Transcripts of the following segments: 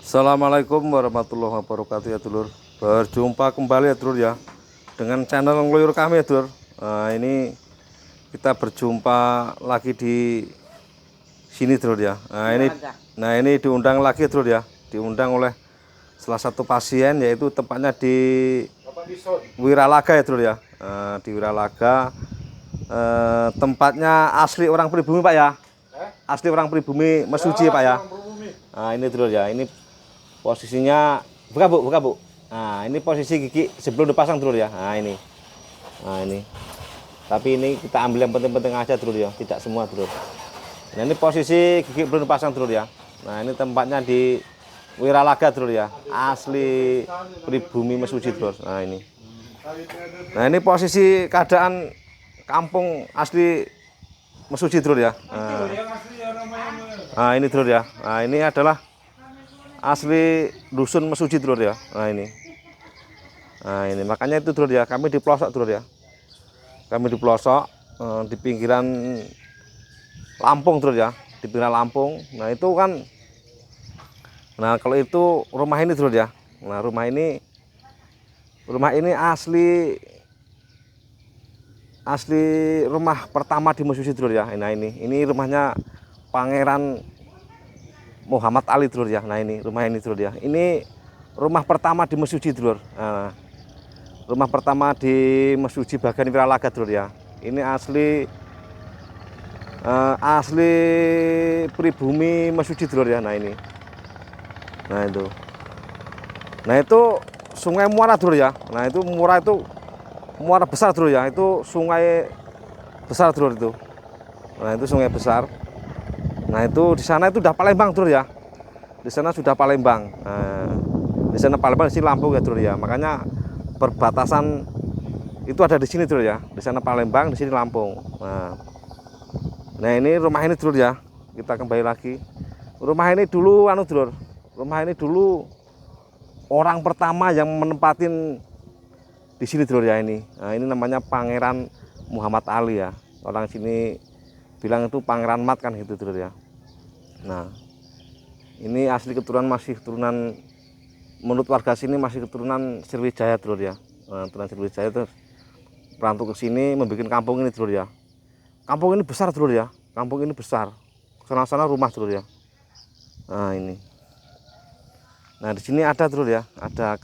Assalamualaikum warahmatullahi wabarakatuh ya dulur. Berjumpa kembali ya dulur ya dengan channel ngeloyur kami ya dulur. Nah, ini kita berjumpa lagi di sini dulur ya. Nah ini diundang lagi ya dulur ya. Diundang oleh salah satu pasien, yaitu tempatnya di Wiralaga ya dulur ya. Di Wiralaga, tempatnya asli orang pribumi Pak ya. Asli orang pribumi Mesuji Pak ya. Nah ini dulur ya, ini posisinya buka bu. Nah ini posisi gigi sebelum dipasang dulur ya. Nah ini tapi ini kita ambil yang penting-penting aja dulur ya, tidak semua dulur. Nah ini posisi gigi belum dipasang dulur ya. Nah ini tempatnya di Wiralaga dulur ya, asli pribumi Mesuji dulur. Nah ini posisi keadaan kampung asli Mesuji dulur ya. Nah ini dulur ya. Nah ini adalah asli dusun Mesuji dulur ya. Nah ini makanya itu dulur ya, kami di pelosok dulur ya. Kami di pelosok, di pinggiran Lampung dulur ya, di pinggiran Lampung. Nah itu kan, nah kalau itu rumah ini dulur ya. Nah rumah ini asli rumah pertama di Mesuji dulur ya. Nah ini rumahnya Pangeran Muhammad Ali dulur ya. Nah ini rumah ini dulur ya. Ini rumah pertama di Mesuji dulur. Nah, rumah pertama di Mesuji bagian Wiralaga dulur ya. Ini asli pribumi Mesuji dulur ya. Nah ini. Nah itu Sungai Muara dulur ya. Nah itu muara besar dulur ya. Itu sungai besar dulur itu. Nah itu sungai besar. Nah itu di sana itu udah Palembang dulur ya. Di sana sudah Palembang. Nah, di sana Palembang, di sini Lampung ya dulur ya. Makanya perbatasan itu ada di sini dulur ya. Di sana Palembang, di sini Lampung. Nah ini rumah ini dulur ya. Kita kembali lagi. Rumah ini dulu dulur. Rumah ini dulu orang pertama yang menempatin di sini dulur ya ini. Nah, ini namanya Pangeran Muhammad Ali ya. Orang sini bilang itu Pangeran Mat kan gitu dulur ya. Nah ini asli masih keturunan, menurut warga sini masih keturunan Sriwijaya dulur ya. Nah, keturunan Sriwijaya itu perantau ke sini membuat kampung ini dulur ya. Kampung ini besar dulur ya. Kampung ini besar. Sana-sana rumah dulur ya. Nah ini. Nah di sini ada dulur ya. Ada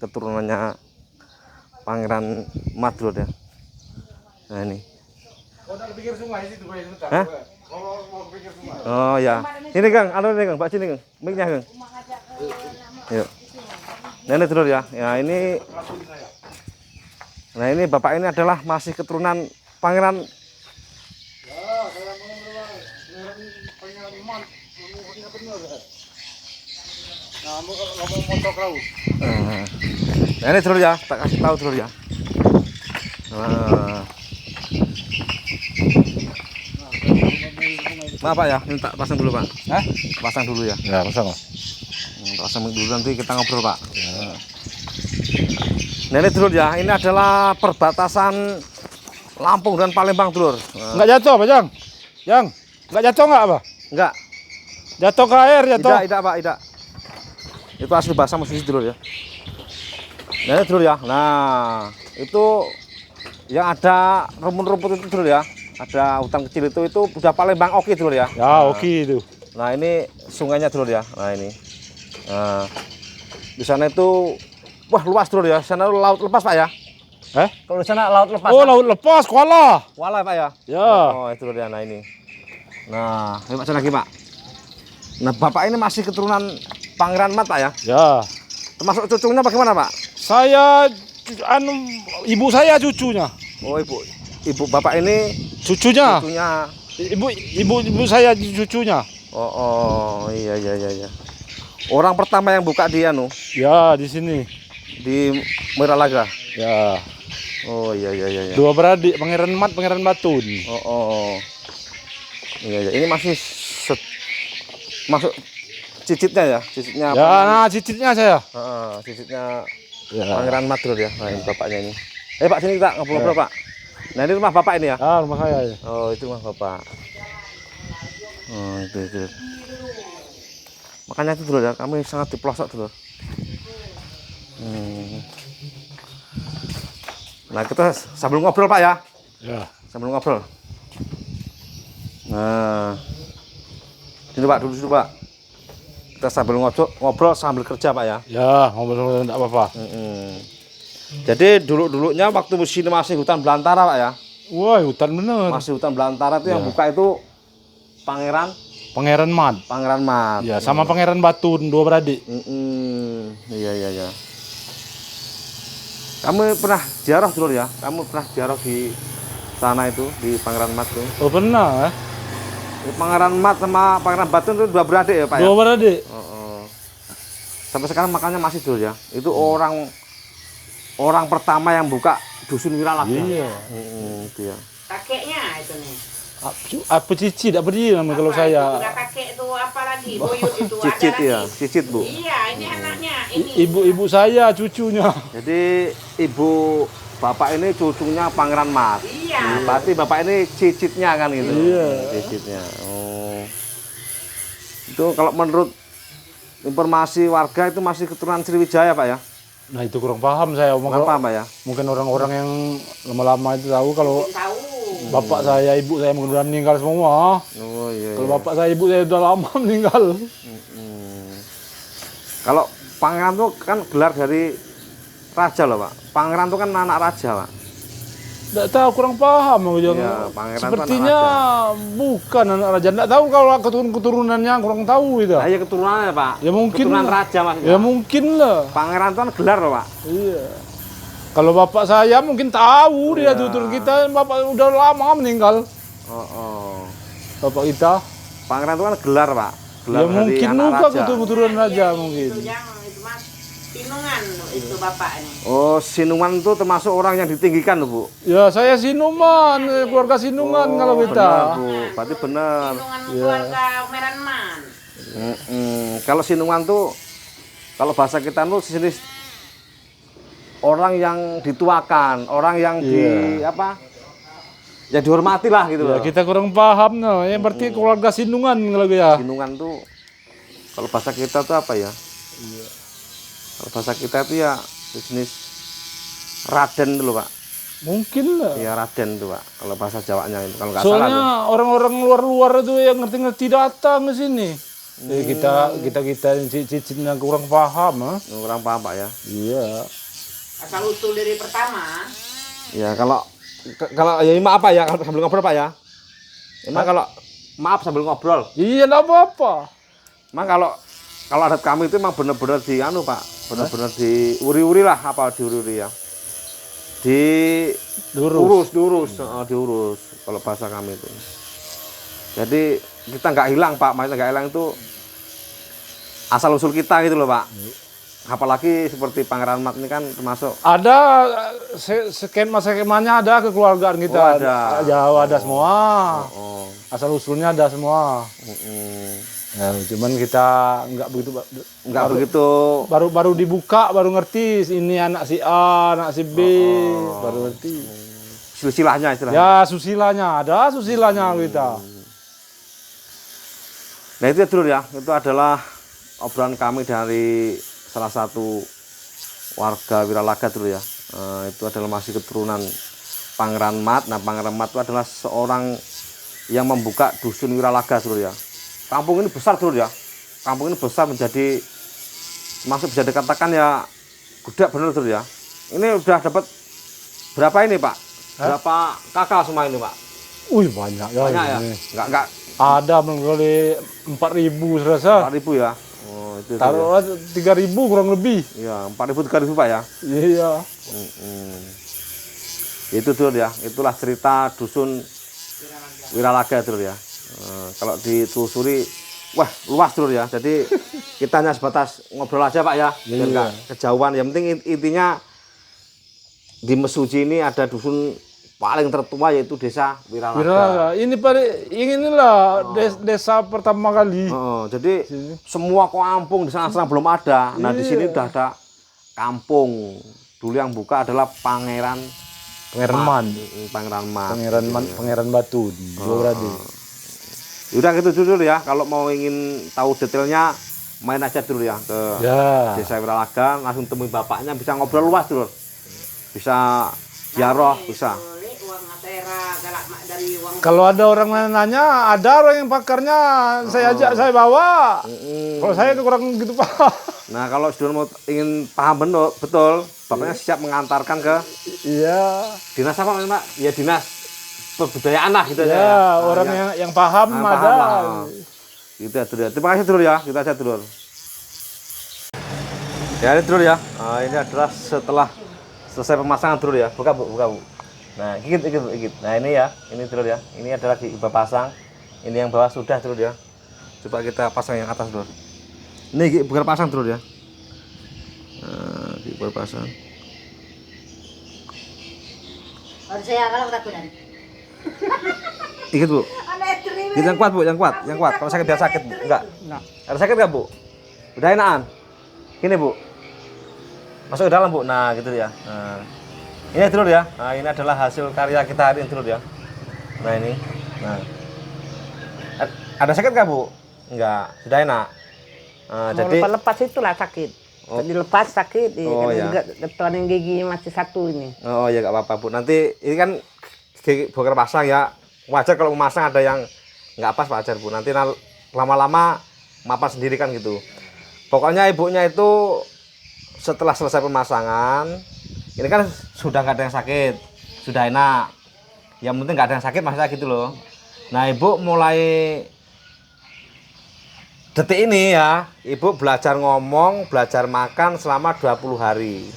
keturunannya Pangeran Mat dulur ya. Nah ini. Hah? Oh ya. Ini Kang, ini Kang, Pak sini Kang. Mic-nya Kang. Yuk. Nah ini dulur ya. Ya ini. Nah ini bapak ini adalah masih keturunan Pangeran. Nah ini dulur ya, tak kasih tahu dulur ya. Maaf Pak ya, minta pasang dulu Pak. Pasang dulu ya. Ya, pasang. Pasang dulu, nanti kita ngobrol Pak. Ya. Nah ini dulur ya, ini adalah perbatasan Lampung dan Palembang dulur. Enggak jatuh Pak Jang? Enggak jatuh enggak apa? Enggak. Jatuh ke air jatuh? Tidak Pak, tidak. Itu asli bahasa Mesuji dulur ya. Nah ini dulur ya. Nah itu yang ada rumput-rumput itu dulur ya. Ada hutan kecil itu udah Palembang oke dulur ya. Ya oke itu. Nah ini sungainya dulur ya. Nah ini. Nah, di sana itu wah luas dulur ya. Sana laut lepas Pak ya. Kalau di sana laut lepas. Oh, laut lepas, kuala. Kuala Pak ya. Ya. Oh itu dulur ya. Nah ini. Nah ini Pak sana lagi Pak. Nah bapak ini masih keturunan Pangeran Mat Pak ya. Ya. Termasuk cucunya bagaimana Pak? Saya ibu saya cucunya. Oh ibu bapak ini Cucunya. Ibu saya cucunya. Oh iya. Orang pertama yang buka dia Ya, di sini. di Wiralaga. Ya. Oh iya. Dua beradik, Pangeran Mat, Pangeran Batun. Oh. Iya. Ini masih masuk cicitnya ya, cicitnya. Ya, nah cicitnya saya. Cicitnya Ya. Pangeran Mat dulur ya. Nah ini bapaknya ini. Pak sini kita ngobrol Pak. Nah ini rumah bapak ini ya. Ah, rumah saya ya. Oh, itu rumah bapak. Oh itu. Makanya itu dulu ya, kami sangat di pelosok dulu. Nah kita sambil ngobrol Pak ya, Ya. sambil ngobrol. Nah, ini Pak dulu Pak. Kita sambil ngobrol sambil kerja Pak ya. Ya, ngobrol enggak apa-apa. Jadi dulunya waktu sini masih hutan belantara Pak ya. Wah, hutan bener. Masih hutan belantara itu yang buka itu Pangeran Pangeran Mat. Mat. Ya, sama Pangeran Batun, dua beradik. Iya. Kamu pernah ziarah dulu ya? Kamu pernah ziarah di sana itu di Pangeran Mat tuh? Oh, pernah. Pangeran Mat sama Pangeran Batun itu dua beradik ya Pak ya? Dua beradik. Sampai sekarang makanya masih dulu ya. Itu orang pertama yang buka dusun Wiralaga. Iya. Itu ya. Kakeknya itu nih. Apa cicit, apa dia nama kalau saya? Udah kakek itu apa lagi? Buyut itu Cicit ada ya, lagi. cicit Bu. Iya, ini anaknya. Ini. Ibu saya, cucunya. Jadi ibu bapak ini cucunya Pangeran Mat. Iya. Nah, berarti bapak ini cicitnya kan gitu. Iya. Cicitnya. Oh. Itu kalau menurut informasi warga itu masih keturunan Sriwijaya Pak ya? Nah, itu kurang paham saya. Kenapa Pak ya? Mungkin orang-orang yang lama-lama itu tahu kalau Tahu. bapak saya, ibu saya mungkin udah meninggal semua. Oh iya. Kalau bapak saya, ibu saya udah lama meninggal. Kalau pangeran itu kan gelar dari raja loh Pak. Pangeran itu kan anak raja Pak. Nggak tahu, kurang paham. Iya, pangeran itu Sepertinya anak bukan anak raja. Nggak tahu kalau keturunannya, kurang tahu itu. Nah, ya keturunannya Pak. Ya mungkin. Keturunan raja maksudnya. Ya mungkin lah. Pangeran itu kan gelar loh Pak. Iya. Kalau bapak saya mungkin tahu dia tutur kita, bapak udah lama meninggal. Bapak kita. Pangeran itu kan gelar Pak. Gelar Ya dari mungkin anak juga raja. keturunan raja mungkin. Itu yang itu Mas. Pinungan itu bapaknya. Oh, Sinuman itu termasuk orang yang ditinggikan loh Bu. Ya saya Sinuman, keluarga Sinungan kalau kita. Benar Bu, berarti benar. Pinungan keluarga Meran Man. Kalau Sinuman tuh, kalau bahasa kita tuh jenis orang yang dituakan, orang yang yang dihormati lah gitu Ya loh. kita kurang paham no. Yang berarti keluarga Sinungan kalau ya. Sinungan tuh kalau bahasa kita tuh apa ya? Kalau bahasa kita itu ya jenis Raden dulu Pak. Mungkin lah. Ya Raden tuh Pak. Kalau bahasa Jawanya itu kalau nggak salah. Soalnya orang-orang luar-luar itu yang ngerti-ngerti datang ke sini. Jadi kita cicitnya kurang paham, Kurang paham Pak ya. Iya. Asal usul dari pertama. Ya kalau ya maaf Pak ya sambil ngobrol Pak ya. Emang kalau maaf sambil ngobrol. Iya, enggak apa-apa. Emang kalau adat kami itu emang benar-benar di anu Pak, benar-benar diuri-uri lah apa diuri-uri ya. Diurus kalau bahasa kami itu. Jadi kita nggak hilang Pak, maksudnya nggak hilang itu asal usul kita gitu loh Pak. Apalagi seperti Pangeran Mat ini kan termasuk Ada skemanya ada kekeluargaan kita. Oh, ada. Jawa ada semua. Asal usulnya ada semua. Ya, cuman kita nggak begitu. Baru dibuka baru ngerti ini anak si A, anak si B, baru ngerti. silsilahnya istilahnya. Ya susilanya ada kita. Nah itu ya dulu ya, itu adalah obrolan kami dari salah satu warga Wiralaga dulu ya. Itu adalah masih keturunan Pangeran Mat. Nah Pangeran Mat itu adalah seorang yang membuka dusun Wiralaga dulu ya. Kampung ini besar dulu ya. Kampung ini besar menjadi masuk bisa dikatakan ya gede bener dulu ya. Ini udah dapat berapa ini Pak? Berapa kakak semua ini Pak? Wih banyak ya. Banyak ya? Ini. Enggak. Ada menggali 4.000 serasa. 4.000 ya? Oh, itu Taruh 3.000 kurang lebih. ya 4.000 3.000 Pak ya? Iya. Itu dulu ya, itulah cerita dusun Wiralaga dulu ya. Kalau ditelusuri, wah luas dulu ya. Jadi kita hanya sebatas ngobrol aja Pak ya, biar nggak kejauhan. Yang penting intinya di Mesuji ini ada dusun paling tertua yaitu desa Wiralaga. Ini inilah desa pertama kali. Jadi semua kampung di sana belum ada. Nah di sini udah ada kampung. Dulu yang buka adalah Pangeran Mat. Pangeran Batun. Udah gitu dulu ya. Kalau mau ingin tahu detailnya main aja dulu ya ke Ya. Desa Wiralaga, langsung temui bapaknya, bisa ngobrol luas dulu, bisa ziarah, bisa. Boleh uang atera galak dari uang. Kalau ada orang nanya, ada orang yang pakarnya, saya ajak, saya bawa. Kalau saya kurang gitu Pak. Nah kalau saudara mau ingin paham betul, bapaknya siap mengantarkan ke Iya. dinas apa Pak? Ya dinas perbudayaan lah gitu Ya, aja. Nah, orang ya. yang paham Nah, ada. paham lah. Gitu ya dulu ya. Terima kasih dulu ya, kita aja dulu. Ya ini dulu ya. Nah, ini adalah setelah selesai pemasangan dulu ya. Buka bu, buka bu. Nah, gigit. Nah ini ya, ini dulu ya. Ini adalah di iba pasang. Ini yang bawah sudah dulu ya. Coba kita pasang yang atas dulu. Ini gigi bukan pasang dulu ya. Nah, gigi bukan pasang. Harus saya kalau ketakutan. Gigit bu. Gigit yang kuat bu, yang kuat. Kalau sakit biar sakit bu. Enggak. Ada sakit nggak bu? Udah enakan. Gini bu. Masuk ke dalam bu. Nah gitu ya. Nah. Ini dulu ya. Nah ini adalah hasil karya kita hari ini dulu ya. Nah ini. Nah. Ada sakit nggak bu? Enggak. Sudah enak. Nah, jadi lepas itulah sakit. Jadi lepas sakit, Oh, ya. ketuan yang gigi masih satu ini. oh ya nggak apa-apa bu. Nanti ini kan gigi bongkar pasang ya. Wajar kalau memasang ada yang nggak pas wajar bu. Nanti lama-lama mapan sendiri kan gitu. Pokoknya ibunya itu setelah selesai pemasangan, ini kan sudah nggak ada yang sakit, sudah enak. Yang penting nggak ada yang sakit maksudnya gitu loh. Nah ibu mulai detik ini ya, ibu belajar ngomong, belajar makan selama 20 hari.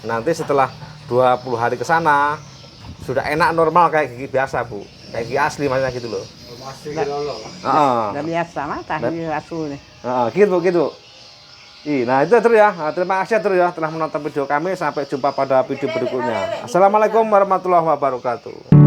Nanti setelah 20 hari ke sana sudah enak normal kayak gigi biasa bu, kayak gigi asli maksudnya gitu loh. Udah biasa mata di rasul nih. Gitu. Nah itu terus ya. Nah, terima kasih terus ya telah menonton video kami. Sampai jumpa pada video berikutnya. Assalamualaikum warahmatullahi wabarakatuh.